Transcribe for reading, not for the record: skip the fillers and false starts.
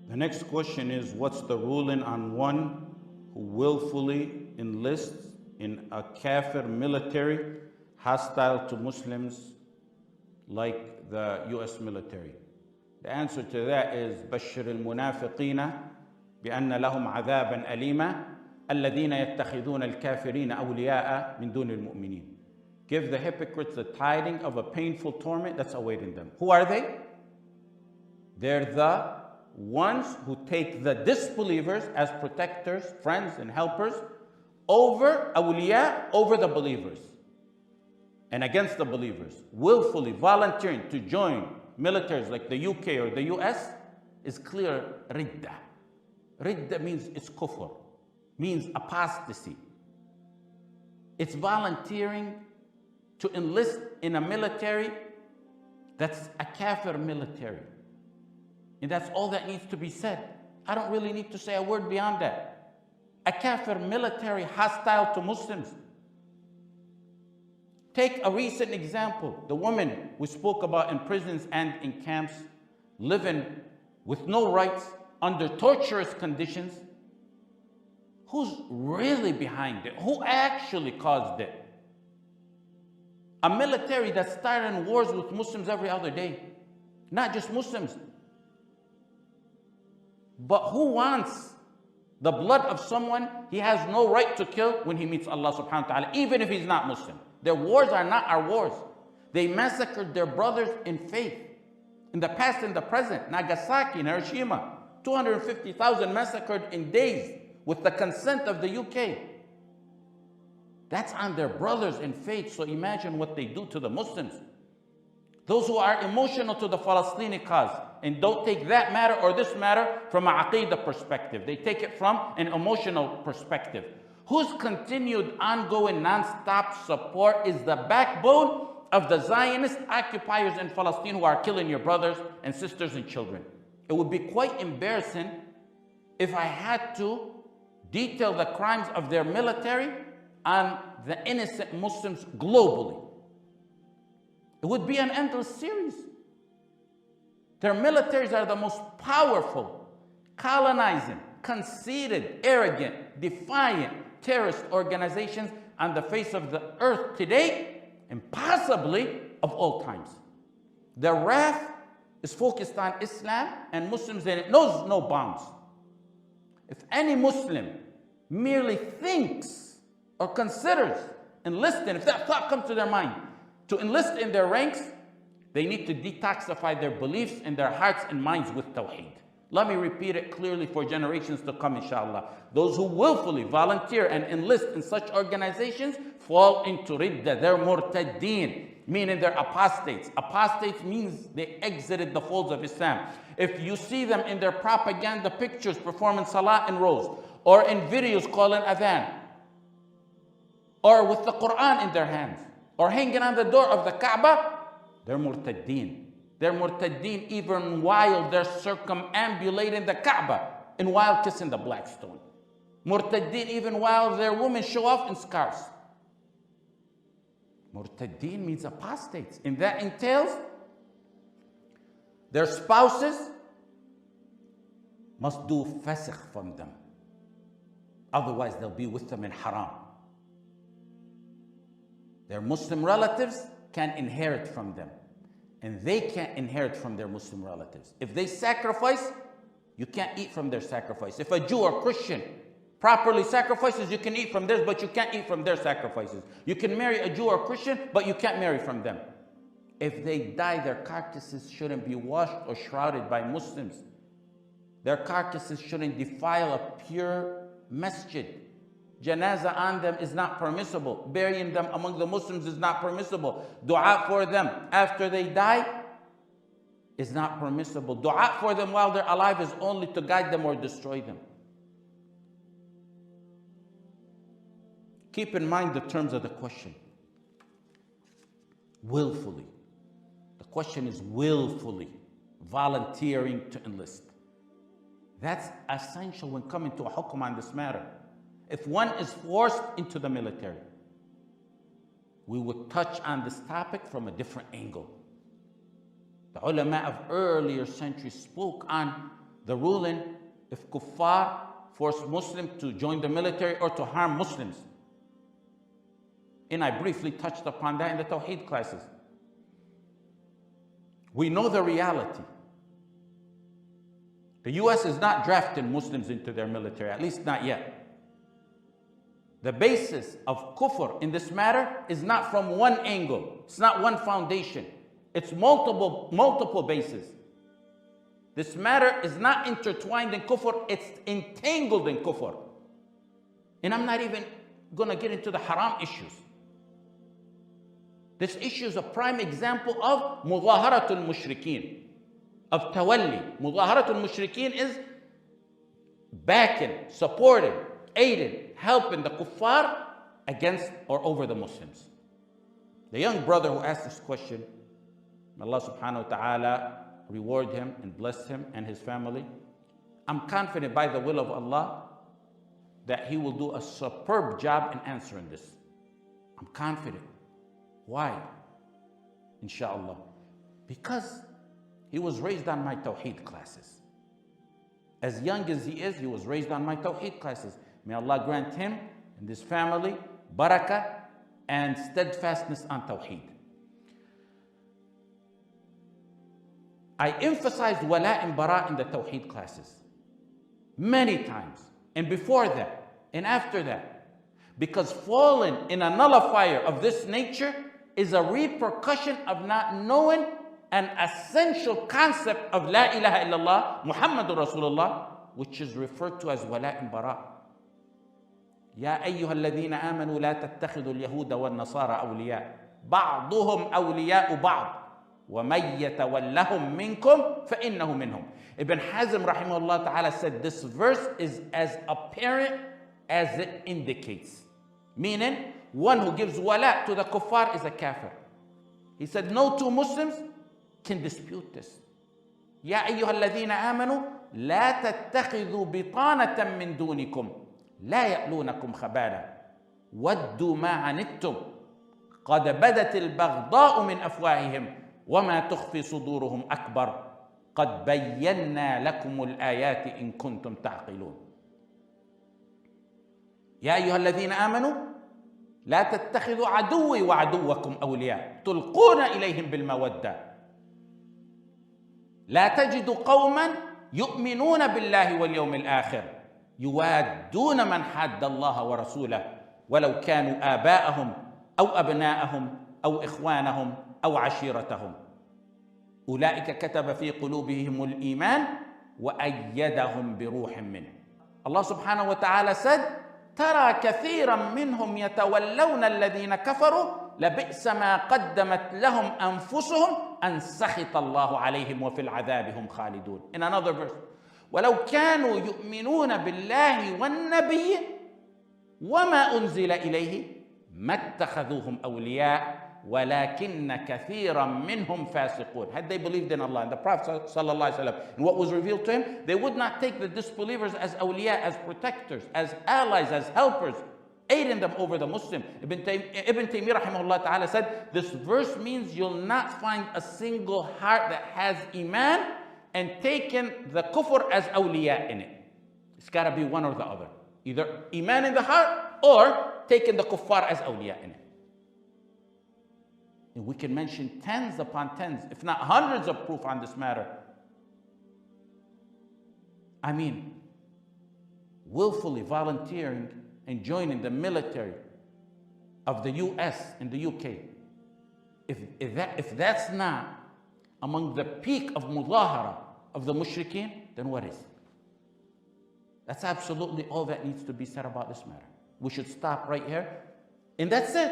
The next question is, what's the ruling on one who willfully enlists in a kafir military hostile to Muslims like the US military? The answer to that is بشر المنافقين بأن لهم عذابا أليما الذين يتخذون الكافرين أولياء من دون المؤمنين. Give the hypocrites the tiding of a painful torment that's awaiting them. Who are they? They're the ones who take the disbelievers as protectors, friends, and helpers over awliya, over the believers, and against the believers. Willfully volunteering to join militaries like the UK or the US is clear ridda. Ridda means it's kufr, means apostasy. It's volunteering to enlist in a military that's a kafir military. And that's all that needs to be said. I don't really need to say a word beyond that. A kafir military hostile to Muslims. Take a recent example. The women we spoke about in prisons and in camps, living with no rights, under torturous conditions. Who's really behind it? Who actually caused it? A military that's starting wars with Muslims every other day. Not just Muslims. But who wants the blood of someone he has no right to kill when he meets Allah subhanahu wa ta'ala, even if he's not Muslim? Their wars are not our wars. They massacred their brothers in faith. In the past and the present, Nagasaki and Hiroshima, 250,000 massacred in days with the consent of the UK. That's on their brothers in faith, so imagine what they do to the Muslims. Those who are emotional to the Palestinian cause and don't take that matter or this matter from an aqeedah perspective. They take it from an emotional perspective. Whose continued, ongoing, non-stop support is the backbone of the Zionist occupiers in Palestine who are killing your brothers and sisters and children. It would be quite embarrassing if I had to detail the crimes of their military on the innocent Muslims globally. It would be an endless series. Their militaries are the most powerful, colonizing, conceited, arrogant, defiant terrorist organizations on the face of the earth today and possibly of all times. Their wrath is focused on Islam and Muslims, and it knows no bounds. If any Muslim merely thinks or considers enlisting, if that thought comes to their mind, to enlist in their ranks, they need to detoxify their beliefs and their hearts and minds with tawheed. Let me repeat it clearly for generations to come, inshallah. Those who willfully volunteer and enlist in such organizations fall into ridda. They're murtaddeen, meaning they're apostates. Apostates means they exited the folds of Islam. If you see them in their propaganda pictures performing salah in rows, or in videos calling adhan, or with the Quran in their hands, or hanging on the door of the Kaaba, they're murtaddeen. They're murtaddeen even while they're circumambulating the Kaaba and while kissing the black stone. Murtaddeen even while their women show off in scarves. Murtaddeen means apostates, and that entails their spouses must do fasq from them. Otherwise, they'll be with them in haram. Their Muslim relatives can inherit from them, and they can't inherit from their Muslim relatives. If they sacrifice, you can't eat from their sacrifice. If a Jew or Christian properly sacrifices, you can eat from theirs, but you can't eat from their sacrifices. You can marry a Jew or Christian, but you can't marry from them. If they die, their carcasses shouldn't be washed or shrouded by Muslims. Their carcasses shouldn't defile a pure masjid. Janazah on them is not permissible. Burying them among the Muslims is not permissible. Dua for them after they die is not permissible. Dua for them while they're alive is only to guide them or destroy them. Keep in mind the terms of the question. Willfully. The question is willfully volunteering to enlist. That's essential when coming to a hukm on this matter. If one is forced into the military, we would touch on this topic from a different angle. The ulama of earlier centuries spoke on the ruling if kuffar force Muslims to join the military or to harm Muslims. And I briefly touched upon that in the Tawheed classes. We know the reality. The US is not drafting Muslims into their military, at least not yet. The basis of kufr in this matter is not from one angle. It's not one foundation. It's multiple bases. This matter is not intertwined in kufr, it's entangled in kufr. And I'm not even going to get into the haram issues. This issue is a prime example of mudaharatul mushrikeen, of tawalli. Mudaharatul mushrikeen is backing, supporting, aiding, helping the kuffar against or over the Muslims. The young brother who asked this question, may Allah subhanahu wa ta'ala reward him and bless him and his family. I'm confident by the will of Allah that he will do a superb job in answering this. I'm confident. Why? Inshallah. Because he was raised on my Tawheed classes. As young as he is, he was raised on my Tawheed classes. May Allah grant him and his family barakah and steadfastness on Tawheed. I emphasized wala and bara in the Tawheed classes many times, and before that, and after that, because falling in a nullifier of this nature is a repercussion of not knowing an essential concept of La ilaha illallah, Muhammadur Rasulullah, which is referred to as wala and bara. يا أيها الذين آمنوا لا تتخذوا اليهود والنصارى أولياء بعضهم أولياء بعض ومن يتولهم منكم فإنه منهم. Ibn Hazm rahimahullah ta'ala said this verse is as apparent as it indicates. Meaning, one who gives wala to the kuffar is a kafir. He said no two Muslims can dispute this. يا أيها الذين آمنوا لا تتخذوا بطانة من دونكم لا يألونكم خبالا ودوا ما عنتم قد بدت البغضاء من أفواههم وما تخفي صدورهم أكبر قد بينا لكم الآيات إن كنتم تعقلون. يا أيها الذين آمنوا لا تتخذوا عدوي وعدوكم أولياء تلقون إليهم بالمودة لا تجد قوما يؤمنون بالله واليوم الآخر يوادون من حاد الله ورسوله ولو كانوا آباءهم أو أبناءهم أو إخوانهم أو عشيرتهم أولئك كتب في قلوبهم الإيمان وأيدهم بروح منه. Allah subhanahu wa ta'ala said, ترى كثيرا منهم يتولون الذين كفروا لبئس ما قدمت لهم أنفسهم أن سخط الله عليهم وفي العذاب هم خالدون. In another verse, ولو كانوا يؤمنون بالله والنبي وما أنزل إليه ما اتخذوهم أولياء ولكن كثيرا منهم فاسقون. Had they believed in Allah and the Prophet sallallahu alaihi wasallam and what was revealed to him, they would not take the disbelievers as awliya, as protectors, as allies, as helpers, aiding them over the Muslim. Ibn Taymiyyah rahimahullah ta'ala said, this verse means you'll not find a single heart that has iman and taken the kufr as awliya in it. It's got to be one or the other. Either iman in the heart or taking the kuffar as awliya in it. And we can mention tens upon tens, if not hundreds of proof on this matter. I mean, willfully volunteering and joining the military of the US and the UK. If that's not among the peak of mudahara of the mushrikeen, then what is? That's absolutely all that needs to be said about this matter. We should stop right here, and that's it.